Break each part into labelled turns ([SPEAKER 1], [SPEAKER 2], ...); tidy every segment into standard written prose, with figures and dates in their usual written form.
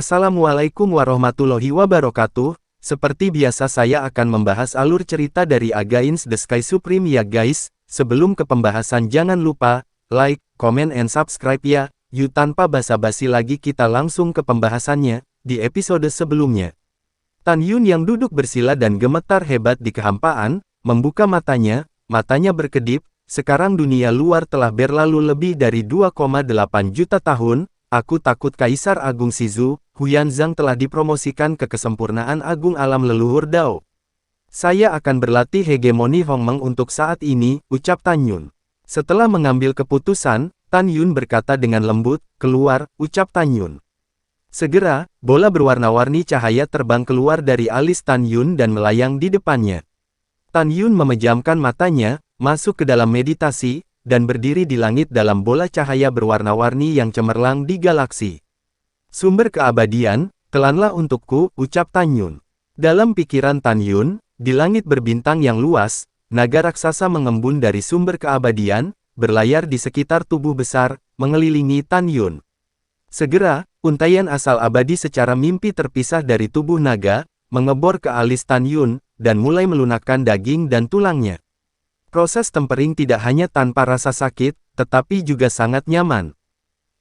[SPEAKER 1] Assalamualaikum warahmatullahi wabarakatuh. Seperti biasa saya akan membahas alur cerita dari Against the Sky Supreme ya guys. Sebelum ke pembahasan jangan lupa, like, comment and subscribe ya. Yuk tanpa basa-basi lagi kita langsung ke pembahasannya. Di episode sebelumnya, Tan Yun yang duduk bersila dan gemetar hebat di kehampaan, membuka matanya berkedip. Sekarang dunia luar telah berlalu lebih dari 2,8 juta tahun. Aku takut Kaisar Agung Shizu, Huyanzang telah dipromosikan ke kesempurnaan agung alam leluhur Dao. Saya akan berlatih hegemoni Hongmeng untuk saat ini, ucap Tan Yun. Setelah mengambil keputusan, Tan Yun berkata dengan lembut, keluar, ucap Tan Yun. Segera, bola berwarna-warni cahaya terbang keluar dari alis Tan Yun dan melayang di depannya. Tan Yun memejamkan matanya, masuk ke dalam meditasi, dan berdiri di langit dalam bola cahaya berwarna-warni yang cemerlang di galaksi. Sumber keabadian, telanlah untukku, ucap Tan Yun. Dalam pikiran Tan Yun, di langit berbintang yang luas, naga raksasa mengembun dari sumber keabadian, berlayar di sekitar tubuh besar, mengelilingi Tan Yun. Segera, untaian asal abadi secara mimpi terpisah dari tubuh naga, mengebor ke alis Tan Yun, dan mulai melunakkan daging dan tulangnya. Proses tempering tidak hanya tanpa rasa sakit, tetapi juga sangat nyaman.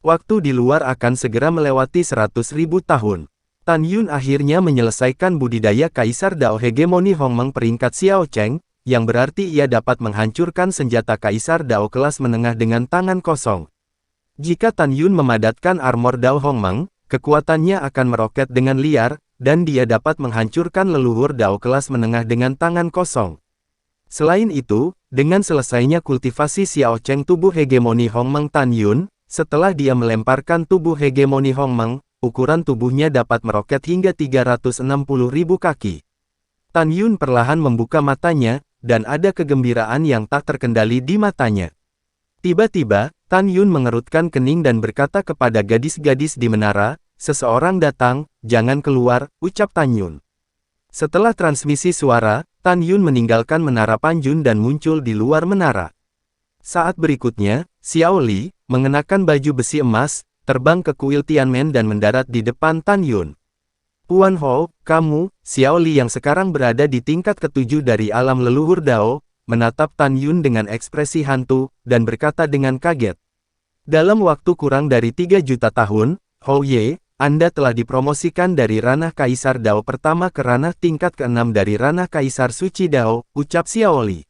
[SPEAKER 1] Waktu di luar akan segera melewati 100.000 tahun. Tan Yun akhirnya menyelesaikan budidaya Kaisar Dao Hegemoni Hongmeng peringkat Xiao Cheng, yang berarti ia dapat menghancurkan senjata Kaisar Dao kelas menengah dengan tangan kosong. Jika Tan Yun memadatkan armor Dao Hongmeng, kekuatannya akan meroket dengan liar, dan dia dapat menghancurkan leluhur Dao kelas menengah dengan tangan kosong. Selain itu, dengan selesainya kultivasi Xiao Cheng tubuh hegemoni Hongmeng Tan Yun, setelah dia melemparkan tubuh hegemoni Hongmeng, ukuran tubuhnya dapat meroket hingga 360.000 kaki. Tan Yun perlahan membuka matanya, dan ada kegembiraan yang tak terkendali di matanya. Tiba-tiba, Tan Yun mengerutkan kening dan berkata kepada gadis-gadis di menara, "Seseorang datang, jangan keluar," ucap Tan Yun. Setelah transmisi suara, Tan Yun meninggalkan menara Panjun dan muncul di luar menara. Saat berikutnya, Xiao Li, mengenakan baju besi emas, terbang ke kuil Tianmen dan mendarat di depan Tan Yun. "Huan Hou, kamu," Xiao Li yang sekarang berada di tingkat ketujuh dari alam leluhur Dao, menatap Tan Yun dengan ekspresi hantu, dan berkata dengan kaget. "Dalam waktu kurang dari 3 juta tahun, Hou Ye, Anda telah dipromosikan dari ranah Kaisar Dao pertama ke ranah tingkat ke-6 dari ranah Kaisar Suci Dao," ucap Xiao Li.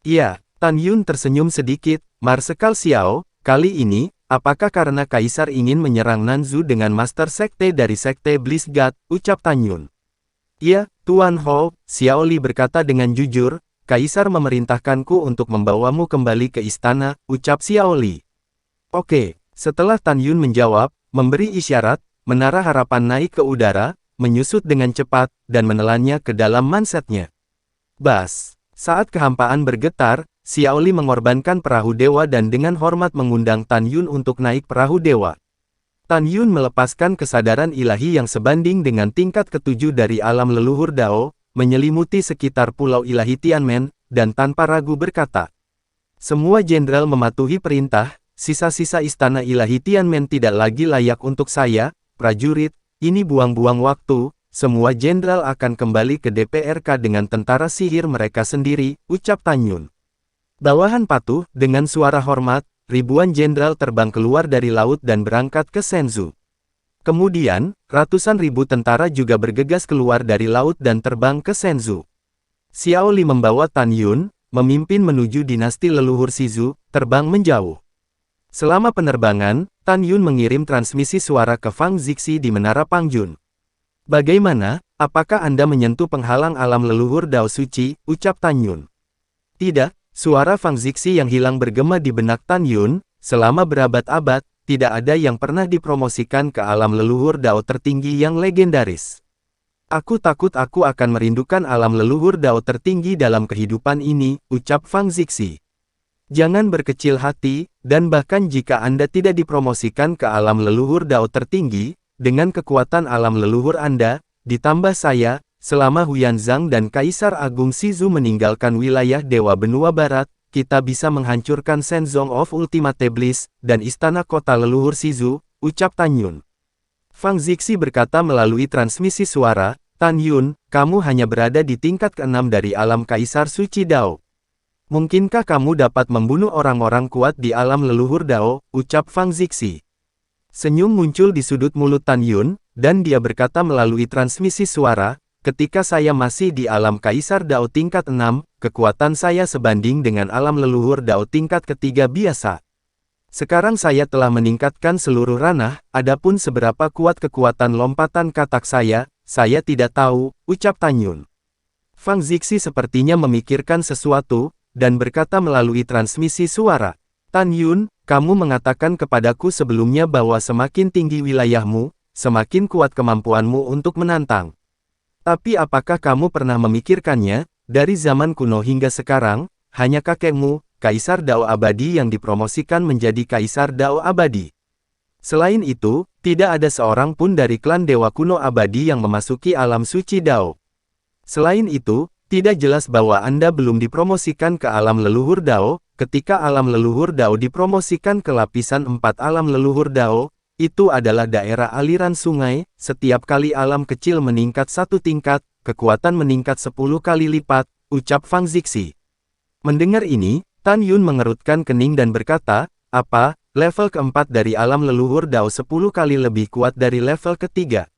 [SPEAKER 1] "Iya," Tan Yun tersenyum sedikit, "Marsekal Xiao, kali ini, apakah karena Kaisar ingin menyerang Nanzu dengan Master Sekte dari Sekte Bliss God," ucap Tan Yun. "Iya, Tuan Hou," Xiao Li berkata dengan jujur, "Kaisar memerintahkanku untuk membawamu kembali ke istana," ucap Xiao Li. "Oke," setelah Tan Yun menjawab, memberi isyarat, menara harapan naik ke udara, menyusut dengan cepat, dan menelannya ke dalam mansetnya. Bas! Saat kehampaan bergetar, Xiao Li mengorbankan perahu dewa dan dengan hormat mengundang Tan Yun untuk naik perahu dewa. Tan Yun melepaskan kesadaran ilahi yang sebanding dengan tingkat ketujuh dari alam leluhur Dao, menyelimuti sekitar pulau ilahi Tianmen, dan tanpa ragu berkata, "Semua jenderal mematuhi perintah, sisa-sisa istana ilahi Tianmen tidak lagi layak untuk saya. Prajurit, ini buang-buang waktu, semua jenderal akan kembali ke DPRK dengan tentara sihir mereka sendiri," ucap Tan Yun. Bawahan patuh, dengan suara hormat, ribuan jenderal terbang keluar dari laut dan berangkat ke Shenzhou. Kemudian, ratusan ribu tentara juga bergegas keluar dari laut dan terbang ke Shenzhou. Xiao Li membawa Tan Yun, memimpin menuju dinasti leluhur Shizu, terbang menjauh. Selama penerbangan, Tan Yun mengirim transmisi suara ke Fang Zixi di Menara Pangjun. "Bagaimana, apakah Anda menyentuh penghalang alam leluhur Dao Suci?" ucap Tan Yun. "Tidak," suara Fang Zixi yang hilang bergema di benak Tan Yun, "selama berabad-abad, tidak ada yang pernah dipromosikan ke alam leluhur Dao tertinggi yang legendaris. Aku takut aku akan merindukan alam leluhur Dao tertinggi dalam kehidupan ini," ucap Fang Zixi. "Jangan berkecil hati, dan bahkan jika Anda tidak dipromosikan ke alam leluhur Dao tertinggi, dengan kekuatan alam leluhur Anda, ditambah saya, selama Huyanzang dan Kaisar Agung Shizu meninggalkan wilayah Dewa Benua Barat, kita bisa menghancurkan Shenzong of Ultimate Bliss, dan istana kota leluhur Shizu," ucap Tan Yun. Fang Zixi berkata melalui transmisi suara, Tan Yun, kamu hanya berada di tingkat ke-6 dari alam Kaisar Suci Dao. Mungkinkah kamu dapat membunuh orang-orang kuat di alam leluhur Dao, ucap Fang Zixi. Senyum muncul di sudut mulut Tan Yun, dan dia berkata melalui transmisi suara, ketika saya masih di alam Kaisar Dao tingkat 6, kekuatan saya sebanding dengan alam leluhur Dao tingkat ketiga biasa. Sekarang saya telah meningkatkan seluruh ranah, adapun seberapa kuat kekuatan lompatan katak saya tidak tahu, ucap Tan Yun. Fang Zixi sepertinya memikirkan sesuatu, dan berkata melalui transmisi suara, Tan Yun, kamu mengatakan kepadaku sebelumnya bahwa semakin tinggi wilayahmu, semakin kuat kemampuanmu untuk menantang. Tapi apakah kamu pernah memikirkannya, dari zaman kuno hingga sekarang, hanya kakekmu, Kaisar Dao Abadi yang dipromosikan menjadi Kaisar Dao Abadi. Selain itu, tidak ada seorang pun dari klan Dewa Kuno Abadi yang memasuki alam suci Dao. Selain itu, tidak jelas bahwa Anda belum dipromosikan ke alam leluhur Dao. Ketika alam leluhur Dao dipromosikan ke lapisan 4 alam leluhur Dao, itu adalah daerah aliran sungai. Setiap kali alam kecil meningkat satu tingkat, kekuatan meningkat 10 kali lipat, ucap Fang Zixi. Mendengar ini, Tan Yun mengerutkan kening dan berkata, apa, level keempat dari alam leluhur Dao 10 kali lebih kuat dari level ketiga?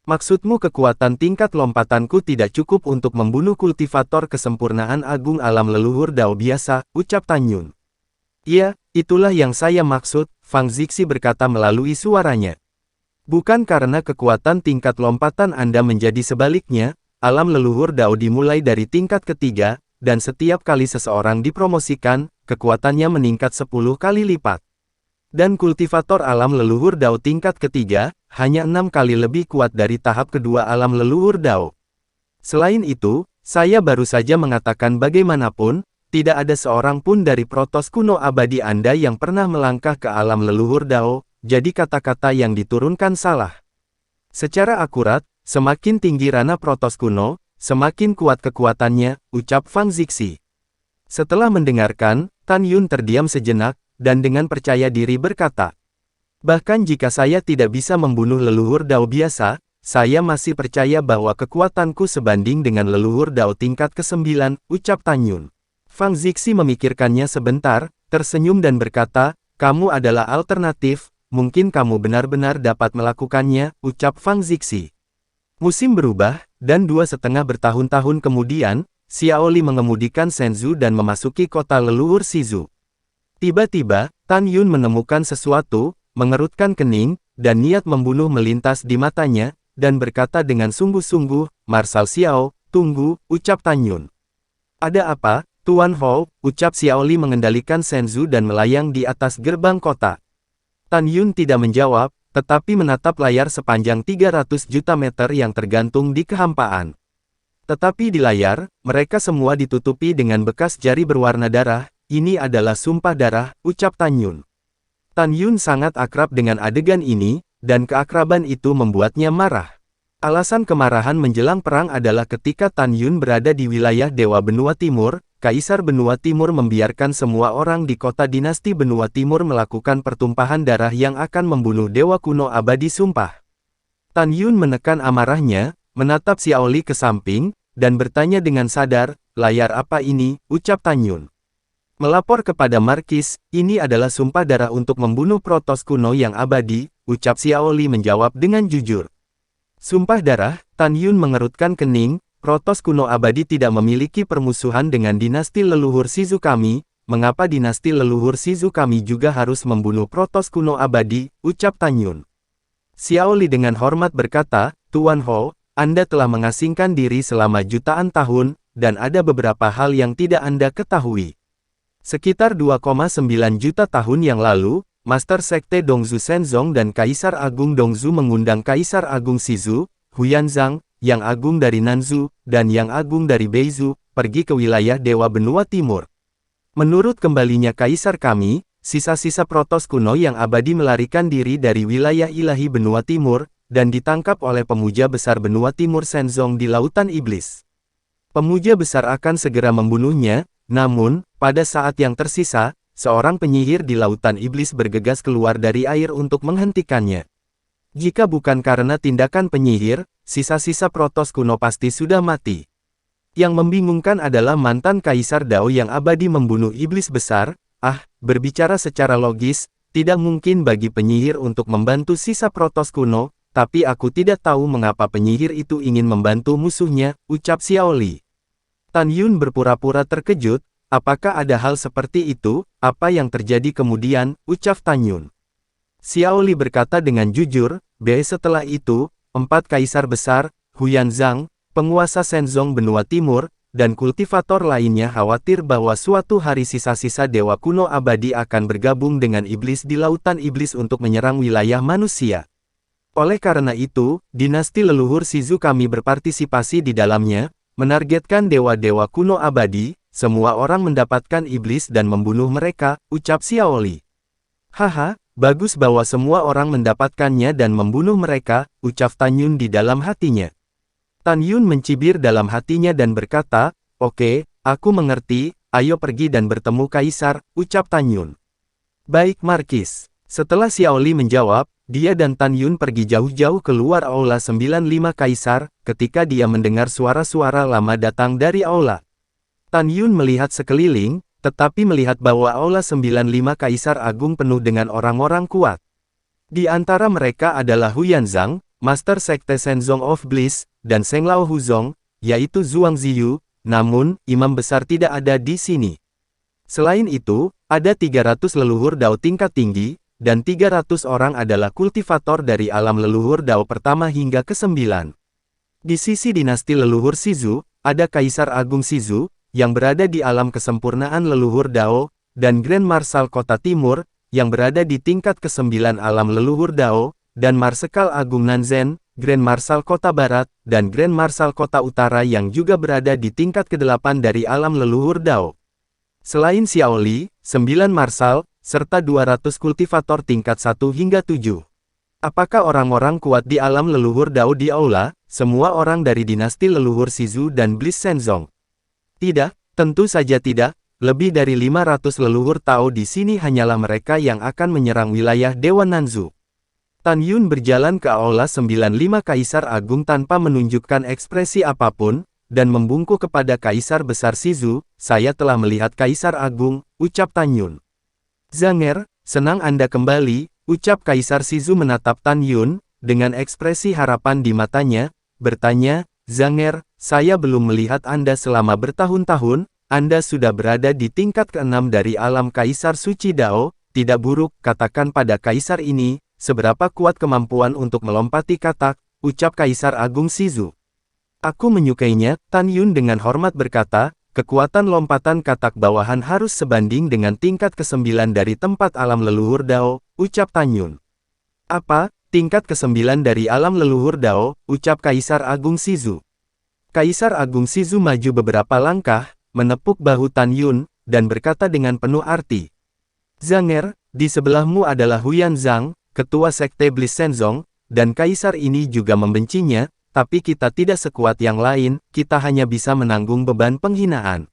[SPEAKER 1] Maksudmu kekuatan tingkat lompatanku tidak cukup untuk membunuh kultivator kesempurnaan agung alam leluhur Dao biasa, ucap Tan Yun. Iya, itulah yang saya maksud, Fang Zixi berkata melalui suaranya. Bukan karena kekuatan tingkat lompatan Anda menjadi sebaliknya, alam leluhur Dao dimulai dari tingkat ketiga, dan setiap kali seseorang dipromosikan, kekuatannya meningkat 10 kali lipat. Dan kultivator alam leluhur Dao tingkat ketiga, hanya 6 kali lebih kuat dari tahap kedua alam leluhur Dao. Selain itu, saya baru saja mengatakan bagaimanapun, tidak ada seorang pun dari protos kuno abadi Anda yang pernah melangkah ke alam leluhur Dao, jadi kata-kata yang diturunkan salah. Secara akurat, semakin tinggi ranah protos kuno, semakin kuat kekuatannya, ucap Fang Zixi. Setelah mendengarkan, Tan Yun terdiam sejenak, dan dengan percaya diri berkata, bahkan jika saya tidak bisa membunuh leluhur Dao biasa, saya masih percaya bahwa kekuatanku sebanding dengan leluhur Dao tingkat ke-9, ucap Tan Yun. Fang Zixi memikirkannya sebentar, tersenyum dan berkata, kamu adalah alternatif, mungkin kamu benar-benar dapat melakukannya, ucap Fang Zixi. Musim berubah, dan 2,5 bertahun-tahun kemudian, Xiao Li mengemudikan Shenzhou dan memasuki kota leluhur Shizu. Tiba-tiba, Tan Yun menemukan sesuatu, mengerutkan kening, dan niat membunuh melintas di matanya, dan berkata dengan sungguh-sungguh, Marshal Xiao, tunggu, ucap Tan Yun. Ada apa, Tuan Hou, ucap Xiao Li mengendalikan Shenzhou dan melayang di atas gerbang kota. Tan Yun tidak menjawab, tetapi menatap layar sepanjang 300 juta meter yang tergantung di kehampaan. Tetapi di layar, mereka semua ditutupi dengan bekas jari berwarna darah. Ini adalah sumpah darah, ucap Tan Yun. Tan Yun sangat akrab dengan adegan ini, dan keakraban itu membuatnya marah. Alasan kemarahan menjelang perang adalah ketika Tan Yun berada di wilayah Dewa Benua Timur, Kaisar Benua Timur membiarkan semua orang di kota dinasti Benua Timur melakukan pertumpahan darah yang akan membunuh Dewa Kuno Abadi Sumpah. Tan Yun menekan amarahnya, menatap Xiao Li ke samping, dan bertanya dengan sadar, layar apa ini, ucap Tan Yun. Melapor kepada Markis, ini adalah sumpah darah untuk membunuh protos kuno yang abadi, ucap Xiao Li menjawab dengan jujur. Sumpah darah, Tan Yun mengerutkan kening, protos kuno abadi tidak memiliki permusuhan dengan dinasti leluhur Shizu kami, mengapa dinasti leluhur Shizu kami juga harus membunuh protos kuno abadi, ucap Tan Yun. Xiao Li dengan hormat berkata, Tuan Hou, Anda telah mengasingkan diri selama jutaan tahun, dan ada beberapa hal yang tidak Anda ketahui. Sekitar 2,9 juta tahun yang lalu, Master Sekte Dongzhu Shenzong dan Kaisar Agung Dongzhu mengundang Kaisar Agung Shizu, Huyanzang, Yang Agung dari Nanzhu, dan Yang Agung dari Beizhou, pergi ke wilayah Dewa Benua Timur. Menurut kembalinya Kaisar kami, sisa-sisa protos kuno yang abadi melarikan diri dari wilayah ilahi Benua Timur, dan ditangkap oleh pemuja besar Benua Timur Shenzong di Lautan Iblis. Pemuja besar akan segera membunuhnya, namun, pada saat yang tersisa, seorang penyihir di Lautan Iblis bergegas keluar dari air untuk menghentikannya. Jika bukan karena tindakan penyihir, sisa-sisa Protoss kuno pasti sudah mati. Yang membingungkan adalah mantan Kaisar Dao yang abadi membunuh iblis besar. Berbicara secara logis, tidak mungkin bagi penyihir untuk membantu sisa Protoss kuno, tapi aku tidak tahu mengapa penyihir itu ingin membantu musuhnya, ucap Xiao Li. Tan Yun berpura-pura terkejut, apakah ada hal seperti itu, apa yang terjadi kemudian, ucap Tan Yun. Xiao Li berkata dengan jujur, setelah itu, 4 kaisar besar, Huyan Zhang, penguasa Shenzong benua timur, dan kultivator lainnya khawatir bahwa suatu hari sisa-sisa dewa kuno abadi akan bergabung dengan iblis di lautan iblis untuk menyerang wilayah manusia. Oleh karena itu, dinasti leluhur Shizu kami berpartisipasi di dalamnya, menargetkan dewa-dewa kuno abadi, semua orang mendapatkan iblis dan membunuh mereka, ucap Xiao Li. Haha, bagus bahwa semua orang mendapatkannya dan membunuh mereka, ucap Tan Yun di dalam hatinya. Tan Yun mencibir dalam hatinya dan berkata, oke, aku mengerti, ayo pergi dan bertemu Kaisar, ucap Tan Yun. Baik Markis. Setelah Xiao Li menjawab, dia dan Tan Yun pergi jauh-jauh keluar Aula 95 Kaisar, ketika dia mendengar suara-suara lama datang dari aula. Tan Yun melihat sekeliling, tetapi melihat bahwa Aula 95 Kaisar Agung penuh dengan orang-orang kuat. Di antara mereka adalah Huyan Zhang, Master Sekte Shenzong of Bliss, dan Seng Lao Huzong, yaitu Zhuang Ziyu, namun, imam besar tidak ada di sini. Selain itu, ada 300 leluhur Dao tingkat tinggi, dan 300 orang adalah kultivator dari alam leluhur Dao pertama hingga ke-9. Di sisi dinasti leluhur Shizu, ada Kaisar Agung Shizu, yang berada di alam kesempurnaan leluhur Dao, dan Grand Marshal Kota Timur, yang berada di tingkat ke-9 alam leluhur Dao, dan Marsekal Agung Nanzen, Grand Marshal Kota Barat, dan Grand Marshal Kota Utara yang juga berada di tingkat ke-8 dari alam leluhur Dao. Selain Xiao Li, 9 Marshal, serta 200 kultivator tingkat 1 hingga 7. Apakah orang-orang kuat di alam leluhur Dao di aula, semua orang dari dinasti leluhur Shizu dan Bliss Shenzong? Tidak, tentu saja tidak, lebih dari 500 leluhur Tao di sini hanyalah mereka yang akan menyerang wilayah Dewa Nanzu. Tan Yun berjalan ke aula 95 Kaisar Agung tanpa menunjukkan ekspresi apapun, dan membungkuk kepada Kaisar Besar Shizu, saya telah melihat Kaisar Agung, ucap Tan Yun. Zanger, senang Anda kembali, ucap Kaisar Shizu menatap Tan Yun, dengan ekspresi harapan di matanya, bertanya, Zanger, saya belum melihat Anda selama bertahun-tahun, Anda sudah berada di tingkat ke-6 dari alam Kaisar Suci Dao, tidak buruk, katakan pada Kaisar ini, seberapa kuat kemampuan untuk melompati katak, ucap Kaisar Agung Shizu. Aku menyukainya, Tan Yun dengan hormat berkata, kekuatan lompatan katak bawahan harus sebanding dengan tingkat ke-9 dari tempat alam leluhur Dao, ucap Tan Yun. Apa, tingkat ke-9 dari alam leluhur Dao, ucap Kaisar Agung Shizu. Kaisar Agung Shizu maju beberapa langkah, menepuk bahu Tan Yun, dan berkata dengan penuh arti. Zanger, di sebelahmu adalah Huyan Zhang, ketua sekte Bliss Shenzong, dan Kaisar ini juga membencinya, tapi kita tidak sekuat yang lain, kita hanya bisa menanggung beban penghinaan.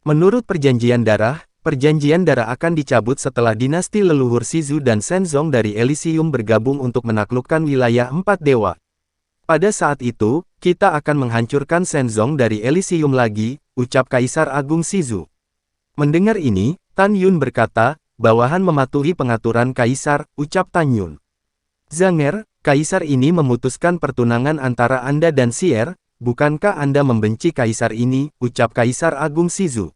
[SPEAKER 1] Menurut perjanjian darah akan dicabut setelah dinasti leluhur Shizu dan Shenzong dari Elysium bergabung untuk menaklukkan wilayah 4 dewa. Pada saat itu, kita akan menghancurkan Shenzong dari Elysium lagi, ucap Kaisar Agung Shizu. Mendengar ini, Tan Yun berkata, bawahan mematuhi pengaturan Kaisar, ucap Tan Yun. Zanger, Kaisar ini memutuskan pertunangan antara Anda dan Xier, bukankah Anda membenci Kaisar ini, ucap Kaisar Agung Shizu.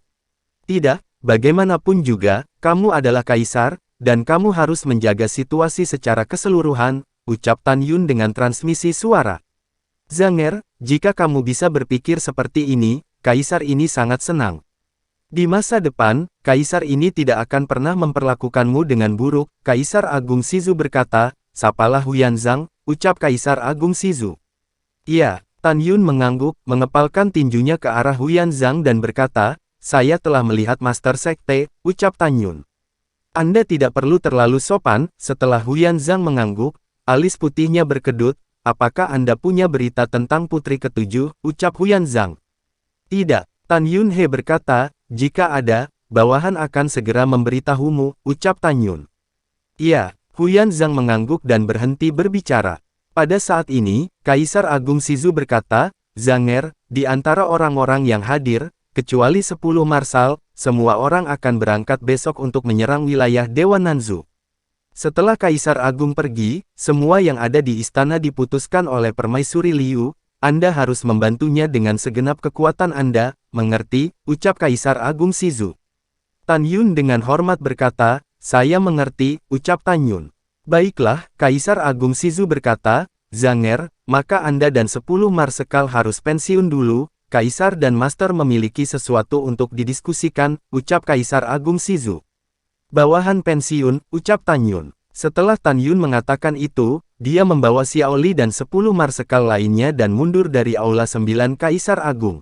[SPEAKER 1] Tidak, bagaimanapun juga, kamu adalah Kaisar, dan kamu harus menjaga situasi secara keseluruhan, ucap Tan Yun dengan transmisi suara. Zanger, jika kamu bisa berpikir seperti ini, Kaisar ini sangat senang. Di masa depan, Kaisar ini tidak akan pernah memperlakukanmu dengan buruk, Kaisar Agung Shizu berkata, sapalah Huyan Zhang, ucap Kaisar Agung Shizu. Iya, Tan Yun mengangguk, mengepalkan tinjunya ke arah Huyan Zhang dan berkata, saya telah melihat Master Sekte, ucap Tan Yun. Anda tidak perlu terlalu sopan, setelah Huyan Zhang mengangguk, alis putihnya berkedut, apakah Anda punya berita tentang putri ketujuh, ucap Huyan Zhang. Tidak, Tan Yun He berkata, jika ada, bawahan akan segera memberitahumu, ucap Tan Yun. Iya, Huyan Zhang mengangguk dan berhenti berbicara. Pada saat ini, Kaisar Agung Shizu berkata, Zanger, di antara orang-orang yang hadir, kecuali 10 marsal, semua orang akan berangkat besok untuk menyerang wilayah Dewa Nanzu. Setelah Kaisar Agung pergi, semua yang ada di istana diputuskan oleh Permaisuri Liu. Anda harus membantunya dengan segenap kekuatan Anda, mengerti, ucap Kaisar Agung Shizu. Tan Yun dengan hormat berkata, saya mengerti, ucap Tan Yun. Baiklah, Kaisar Agung Shizu berkata, Zanger, maka Anda dan 10 marsekal harus pensiun dulu, Kaisar dan Master memiliki sesuatu untuk didiskusikan, ucap Kaisar Agung Shizu. Bawahan pensiun, ucap Tan Yun. Setelah Tan Yun mengatakan itu, dia membawa Xiao Li dan 10 marsekal lainnya dan mundur dari Aula 9 Kaisar Agung.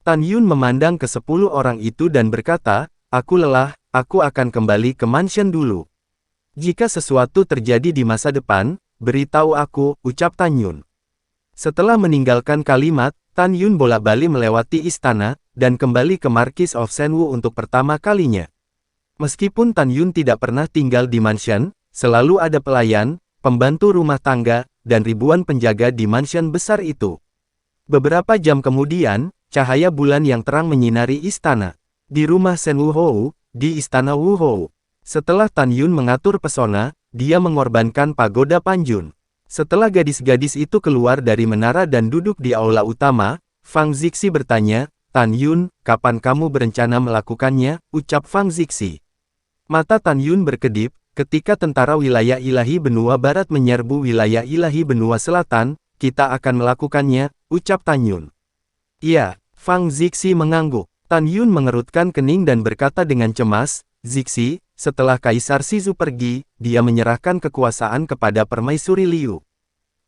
[SPEAKER 1] Tan Yun memandang ke 10 orang itu dan berkata, aku lelah, aku akan kembali ke mansion dulu. Jika sesuatu terjadi di masa depan, beritahu aku, ucap Tan Yun. Setelah meninggalkan kalimat, Tan Yun bolak-balik melewati istana, dan kembali ke Marquis of Shenwu untuk pertama kalinya. Meskipun Tan Yun tidak pernah tinggal di mansion, selalu ada pelayan, pembantu rumah tangga, dan ribuan penjaga di mansion besar itu. Beberapa jam kemudian, cahaya bulan yang terang menyinari istana. Di rumah Shen Wuhou, di istana Wuhou. Setelah Tan Yun mengatur pesona, dia mengorbankan pagoda Panjun. Setelah gadis-gadis itu keluar dari menara dan duduk di aula utama, Fang Zixi bertanya, Tan Yun, kapan kamu berencana melakukannya, ucap Fang Zixi. Mata Tan Yun berkedip, ketika tentara wilayah ilahi benua barat menyerbu wilayah ilahi benua selatan, kita akan melakukannya, ucap Tan Yun. Iya, Fang Zixi mengangguk. Tan Yun mengerutkan kening dan berkata dengan cemas, Zixi, setelah Kaisar Shizu pergi, dia menyerahkan kekuasaan kepada Permaisuri Liu.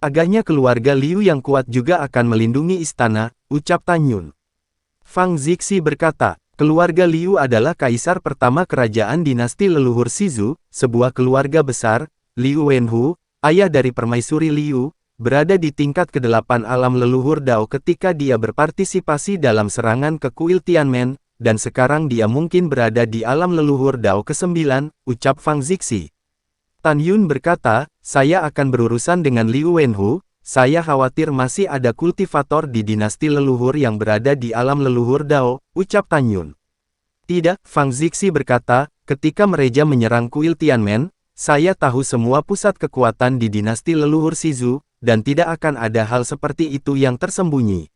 [SPEAKER 1] Agaknya keluarga Liu yang kuat juga akan melindungi istana, ucap Tan Yun. Fang Zixi berkata, keluarga Liu adalah kaisar pertama kerajaan dinasti leluhur Shizu, sebuah keluarga besar. Liu Wenhu, ayah dari Permaisuri Liu, berada di tingkat ke-8 alam leluhur Dao ketika dia berpartisipasi dalam serangan ke kuil Tianmen, dan sekarang dia mungkin berada di alam leluhur Dao ke-9, ucap Fang Zixi. Tan Yun berkata, saya akan berurusan dengan Liu Wenhu. Saya khawatir masih ada kultivator di dinasti leluhur yang berada di alam leluhur Dao, ucap Tan Yun. Tidak, Fang Zixi berkata, ketika mereka menyerang kuil Tianmen, saya tahu semua pusat kekuatan di dinasti leluhur Shizu, dan tidak akan ada hal seperti itu yang tersembunyi.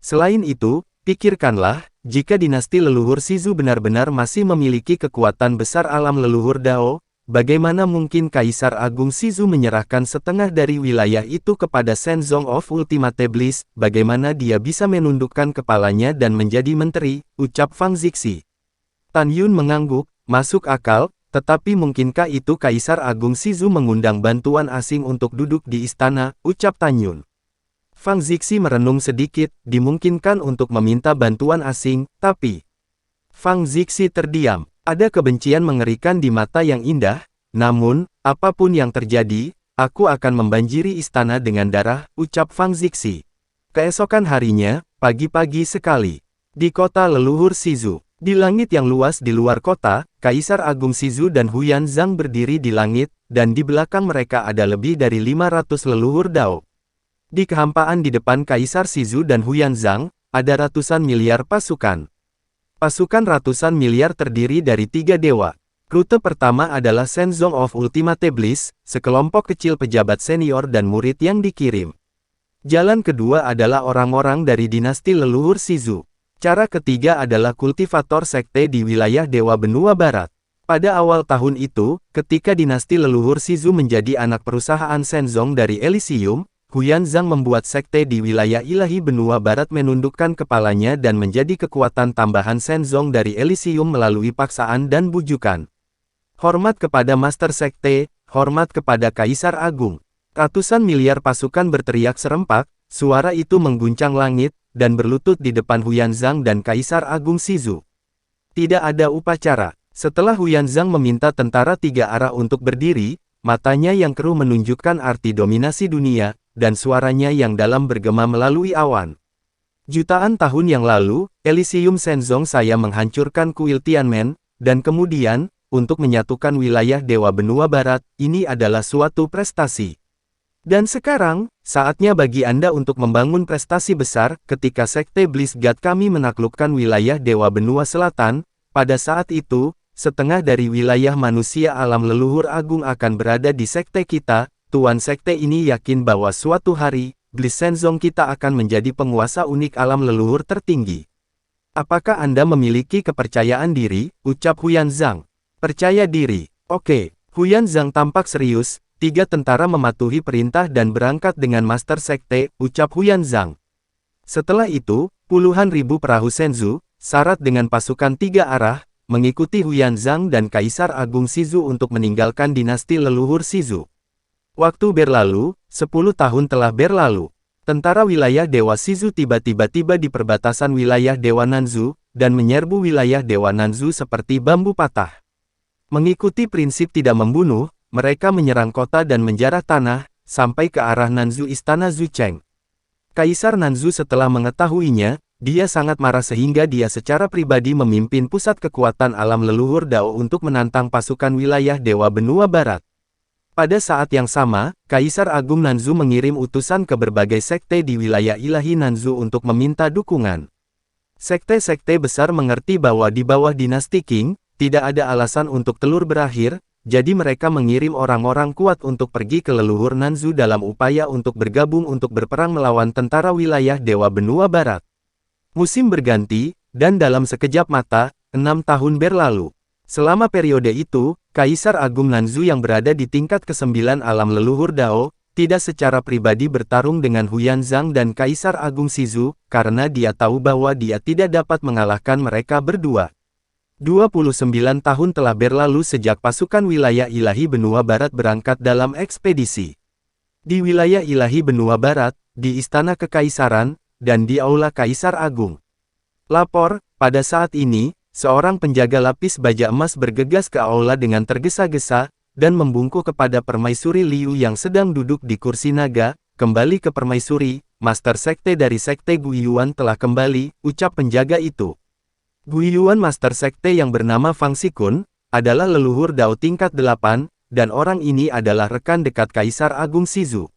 [SPEAKER 1] Selain itu, pikirkanlah, jika dinasti leluhur Shizu benar-benar masih memiliki kekuatan besar alam leluhur Dao, bagaimana mungkin Kaisar Agung Shizu menyerahkan setengah dari wilayah itu kepada Shenzong of Ultimate Bliss? Bagaimana dia bisa menundukkan kepalanya dan menjadi menteri, ucap Fang Zixi. Tan Yun mengangguk, masuk akal, tetapi mungkinkah itu Kaisar Agung Shizu mengundang bantuan asing untuk duduk di istana, ucap Tan Yun. Fang Zixi merenung sedikit, dimungkinkan untuk meminta bantuan asing, tapi Fang Zixi terdiam. Ada kebencian mengerikan di mata yang indah, namun, apapun yang terjadi, aku akan membanjiri istana dengan darah, ucap Fang Zixi. Keesokan harinya, pagi-pagi sekali, di kota leluhur Shizu, di langit yang luas di luar kota, Kaisar Agung Shizu dan Huyan Zhang berdiri di langit, dan di belakang mereka ada lebih dari 500 leluhur Dao. Di kehampaan di depan Kaisar Shizu dan Huyan Zhang, ada ratusan miliar pasukan. Pasukan ratusan miliar terdiri dari 3 dewa. Rute pertama adalah Shenzong of Ultimate Bliss, sekelompok kecil pejabat senior dan murid yang dikirim. Jalan kedua adalah orang-orang dari dinasti leluhur Shizu. Cara ketiga adalah kultivator sekte di wilayah Dewa Benua Barat. Pada awal tahun itu, ketika dinasti leluhur Shizu menjadi anak perusahaan Shenzong dari Elysium, Huyan Zhang membuat sekte di wilayah ilahi benua barat menundukkan kepalanya dan menjadi kekuatan tambahan Shenzong dari Elysium melalui paksaan dan bujukan. Hormat kepada Master Sekte, hormat kepada Kaisar Agung. Ratusan miliar pasukan berteriak serempak, suara itu mengguncang langit, dan berlutut di depan Huyan Zhang dan Kaisar Agung Shizu. Tidak ada upacara. Setelah Huyan Zhang meminta tentara 3 arah untuk berdiri, matanya yang keruh menunjukkan arti dominasi dunia, dan suaranya yang dalam bergema melalui awan. Jutaan tahun yang lalu, Elysium Shenzong saya menghancurkan kuil Tianmen, dan kemudian, untuk menyatukan wilayah Dewa Benua Barat, ini adalah suatu prestasi. Dan sekarang, saatnya bagi Anda untuk membangun prestasi besar. Ketika Sekte Bliss God kami menaklukkan wilayah Dewa Benua Selatan, pada saat itu, setengah dari wilayah manusia alam leluhur agung akan berada di sekte kita. Tuan sekte ini yakin bahwa suatu hari, Bliss Shenzong kita akan menjadi penguasa unik alam leluhur tertinggi. Apakah Anda memiliki kepercayaan diri? Ucap Huyan Zhang. Percaya diri. Oke, Huyan Zhang tampak serius. 3 tentara mematuhi perintah dan berangkat dengan Master Sekte, ucap Huyan Zhang. Setelah itu, puluhan ribu perahu Shenzhou, syarat dengan pasukan 3 arah, mengikuti Huyan Zhang dan Kaisar Agung Shizu untuk meninggalkan dinasti leluhur Shizu. Waktu berlalu, 10 tahun telah berlalu. Tentara wilayah Dewa Shizu tiba-tiba tiba di perbatasan wilayah Dewa Nanzu, dan menyerbu wilayah Dewa Nanzu seperti bambu patah. Mengikuti prinsip tidak membunuh, mereka menyerang kota dan menjarah tanah, sampai ke arah Nanzu Istana Zucheng. Kaisar Nanzu setelah mengetahuinya, dia sangat marah sehingga dia secara pribadi memimpin pusat kekuatan alam leluhur Dao untuk menantang pasukan wilayah Dewa Benua Barat. Pada saat yang sama, Kaisar Agung Nanzu mengirim utusan ke berbagai sekte di wilayah ilahi Nanzu untuk meminta dukungan. Sekte-sekte besar mengerti bahwa di bawah dinasti Qing, tidak ada alasan untuk telur berakhir, jadi mereka mengirim orang-orang kuat untuk pergi ke leluhur Nanzu dalam upaya untuk bergabung untuk berperang melawan tentara wilayah Dewa Benua Barat. Musim berganti, dan dalam sekejap mata, 6 tahun berlalu. Selama periode itu, Kaisar Agung Nanzu yang berada di tingkat ke-9 alam leluhur Dao, tidak secara pribadi bertarung dengan Huyan Zhang dan Kaisar Agung Shizu, karena dia tahu bahwa dia tidak dapat mengalahkan mereka berdua. 29 tahun telah berlalu sejak pasukan wilayah ilahi benua barat berangkat dalam ekspedisi. Di wilayah ilahi benua barat, di Istana Kekaisaran, dan di Aula Kaisar Agung. Lapor, pada saat ini, seorang penjaga lapis baja emas bergegas ke aula dengan tergesa-gesa, dan membungkuk kepada Permaisuri Liu yang sedang duduk di kursi naga. Kembali ke Permaisuri, Master Sekte dari Sekte Guiyuan telah kembali, ucap penjaga itu. Guiyuan Master Sekte yang bernama Fang Xikun, adalah leluhur Dao tingkat 8, dan orang ini adalah rekan dekat Kaisar Agung Shizu.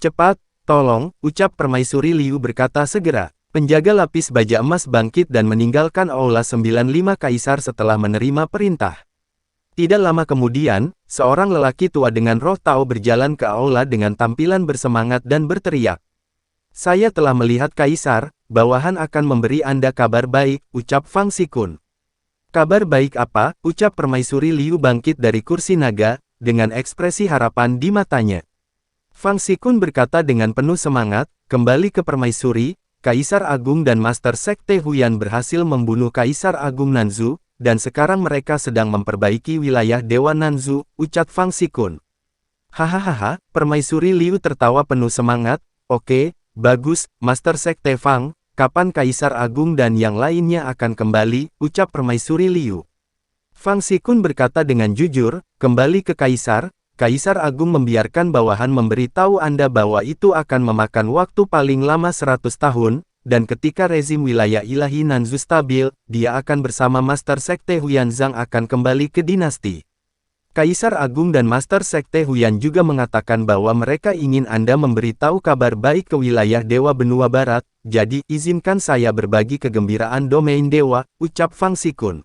[SPEAKER 1] Cepat, tolong, ucap Permaisuri Liu berkata segera. Penjaga lapis baja emas bangkit dan meninggalkan Aula 95 Kaisar setelah menerima perintah. Tidak lama kemudian, seorang lelaki tua dengan roh Tao berjalan ke Aula dengan tampilan bersemangat dan berteriak. Saya telah melihat Kaisar, bawahan akan memberi Anda kabar baik, ucap Fang Xikun. Kabar baik apa? Ucap Permaisuri Liu bangkit dari kursi naga, dengan ekspresi harapan di matanya. Fang Xikun berkata dengan penuh semangat, kembali ke Permaisuri, Kaisar Agung dan Master Sekte Huyan berhasil membunuh Kaisar Agung Nanzu, dan sekarang mereka sedang memperbaiki wilayah Dewa Nanzu, ucap Fang Xikun. Hahaha, Permaisuri Liu tertawa penuh semangat, oke. Bagus, Master Sekte Fang, kapan Kaisar Agung dan yang lainnya akan kembali, ucap Permaisuri Liu. Fang Xikun berkata dengan jujur, kembali ke Kaisar, Kaisar Agung membiarkan bawahan memberitahu Anda bahwa itu akan memakan waktu paling lama 100 tahun, dan ketika rezim wilayah ilahi Nanzu stabil, dia akan bersama Master Sekte Huyan Zhang akan kembali ke dinasti. Kaisar Agung dan Master Sekte Huyan juga mengatakan bahwa mereka ingin Anda memberitahu kabar baik ke wilayah Dewa Benua Barat, jadi izinkan saya berbagi kegembiraan domain Dewa, ucap Fang Xikun.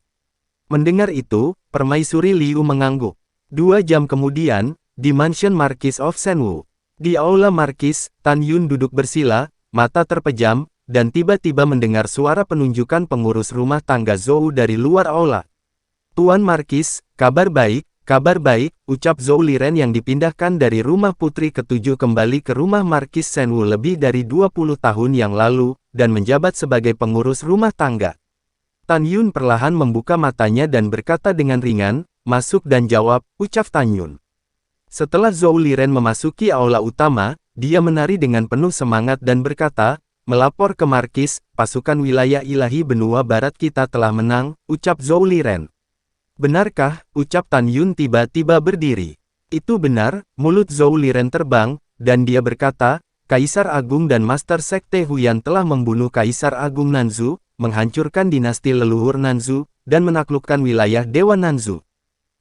[SPEAKER 1] Mendengar itu, Permaisuri Liu mengangguk. 2 jam kemudian, di Mansion Marquis of Shenwu. Di Aula Marquis, Tan Yun duduk bersila, mata terpejam, dan tiba-tiba mendengar suara penunjukan pengurus rumah tangga Zhou dari luar aula. Tuan Marquis, kabar baik, ucap Zhou Liren yang dipindahkan dari rumah putri ke-7 kembali ke rumah Marquis Shenwu lebih dari 20 tahun yang lalu, dan menjabat sebagai pengurus rumah tangga. Tan Yun perlahan membuka matanya dan berkata dengan ringan, masuk dan jawab, ucap Tan Yun. Setelah Zhou Liren memasuki aula utama, dia menari dengan penuh semangat dan berkata, melapor ke Marquis, pasukan wilayah ilahi benua barat kita telah menang, ucap Zhou Liren. Benarkah? Ucap Tan Yun tiba-tiba berdiri. Itu benar, mulut Zhou Liren terbang, dan dia berkata, Kaisar Agung dan Master Sekte Huyan telah membunuh Kaisar Agung Nanzu, menghancurkan dinasti leluhur Nanzu, dan menaklukkan wilayah Dewa Nanzu.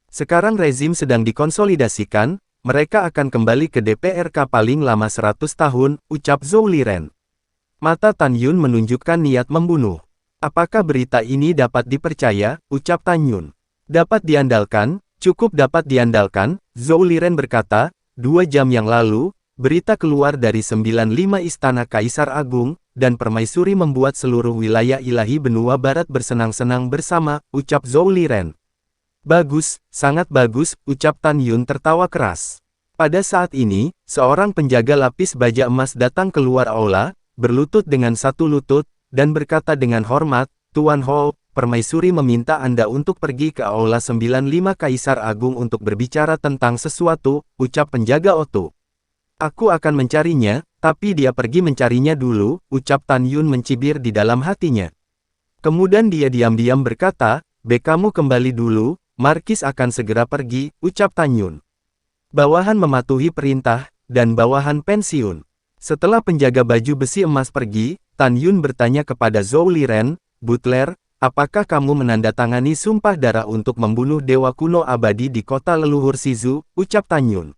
[SPEAKER 1] Sekarang rezim sedang dikonsolidasikan, mereka akan kembali ke DPRK paling lama 100 tahun, ucap Zhou Liren. Mata Tan Yun menunjukkan niat membunuh. Apakah berita ini dapat dipercaya, ucap Tan Yun. Dapat diandalkan, cukup dapat diandalkan, Zhou Liren berkata, 2 jam yang lalu, berita keluar dari 95 Istana Kaisar Agung, dan Permaisuri membuat seluruh wilayah ilahi benua barat bersenang-senang bersama, ucap Zhou Liren. Bagus, sangat bagus, ucap Tan Yun tertawa keras. Pada saat ini, seorang penjaga lapis baja emas datang keluar aula, berlutut dengan satu lutut, dan berkata dengan hormat, Tuan Hou, Permaisuri meminta Anda untuk pergi ke aula 95 Kaisar Agung untuk berbicara tentang sesuatu, ucap penjaga Otu. Aku akan mencarinya, tapi dia pergi mencarinya dulu, ucap Tan Yun mencibir di dalam hatinya. Kemudian dia diam-diam berkata, kamu kembali dulu, Markis akan segera pergi, ucap Tan Yun. Bawahan mematuhi perintah, dan bawahan pensiun. Setelah penjaga baju besi emas pergi, Tan Yun bertanya kepada Zhou Liren, Butler, apakah kamu menandatangani sumpah darah untuk membunuh dewa kuno abadi di kota leluhur Shizu, ucap Tan Yun.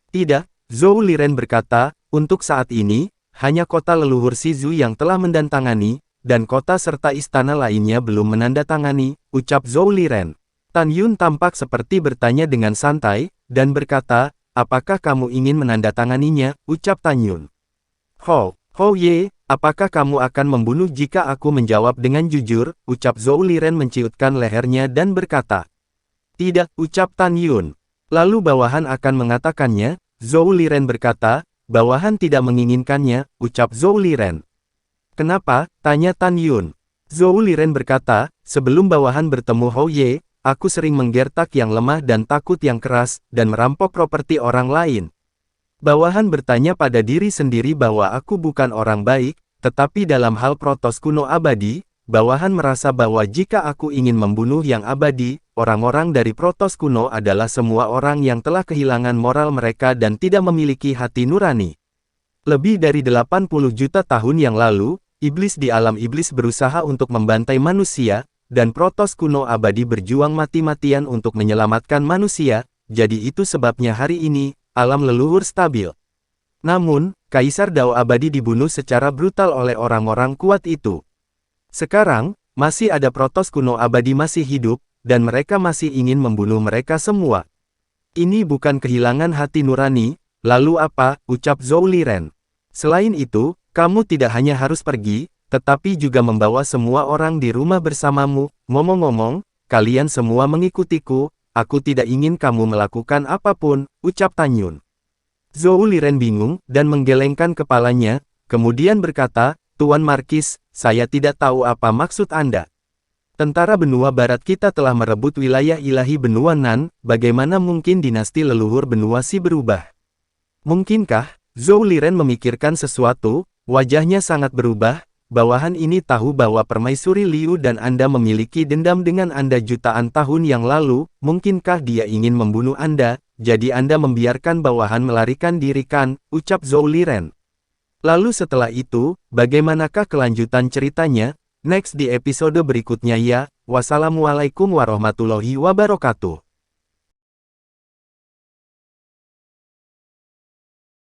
[SPEAKER 1] Tidak, Zhou Liren berkata, untuk saat ini, hanya kota leluhur Shizu yang telah menandatangani, dan kota serta istana lainnya belum menandatangani, ucap Zhou Liren. Tan Yun tampak seperti bertanya dengan santai, dan berkata, apakah kamu ingin menandatanganinya, ucap Tan Yun. Hou Ye, apakah kamu akan membunuh jika aku menjawab dengan jujur, ucap Zhou Liren menciutkan lehernya dan berkata. Tidak, ucap Tan Yun. Lalu bawahan akan mengatakannya, Zhou Liren berkata, bawahan tidak menginginkannya, ucap Zhou Liren. Kenapa? Tanya Tan Yun. Zhou Liren berkata, sebelum bawahan bertemu Hou Ye, aku sering menggertak yang lemah dan takut yang keras, dan merampok properti orang lain. Bawahan bertanya pada diri sendiri bahwa aku bukan orang baik, tetapi dalam hal Protos kuno abadi, bawahan merasa bahwa jika aku ingin membunuh yang abadi, orang-orang dari Protos kuno adalah semua orang yang telah kehilangan moral mereka dan tidak memiliki hati nurani. Lebih dari 80 juta tahun yang lalu, iblis di alam iblis berusaha untuk membantai manusia, dan Protos kuno abadi berjuang mati-matian untuk menyelamatkan manusia, jadi itu sebabnya hari ini, alam leluhur stabil. Namun, Kaisar Dao abadi dibunuh secara brutal oleh orang-orang kuat itu. Sekarang, masih ada Protos kuno abadi masih hidup, dan mereka masih ingin membunuh mereka semua. Ini bukan kehilangan hati nurani, lalu apa, ucap Zhou Liren. Selain itu, kamu tidak hanya harus pergi, tetapi juga membawa semua orang di rumah bersamamu. Ngomong-ngomong, kalian semua mengikutiku, aku tidak ingin kamu melakukan apapun, ucap Tan Yun. Zhou Liren bingung, dan menggelengkan kepalanya, kemudian berkata, Tuan Markis, saya tidak tahu apa maksud Anda. Tentara benua barat kita telah merebut wilayah ilahi benua Nan, bagaimana mungkin dinasti leluhur benua Si berubah? Mungkinkah? Zhou Liren memikirkan sesuatu, wajahnya sangat berubah. Bawahan ini tahu bahwa Permaisuri Liu dan Anda memiliki dendam dengan Anda jutaan tahun yang lalu, mungkinkah dia ingin membunuh Anda, jadi Anda membiarkan bawahan melarikan diri kan, ucap Zhou Liren. Lalu setelah itu, bagaimanakah kelanjutan ceritanya? Next di episode berikutnya ya, wassalamualaikum warahmatullahi wabarakatuh.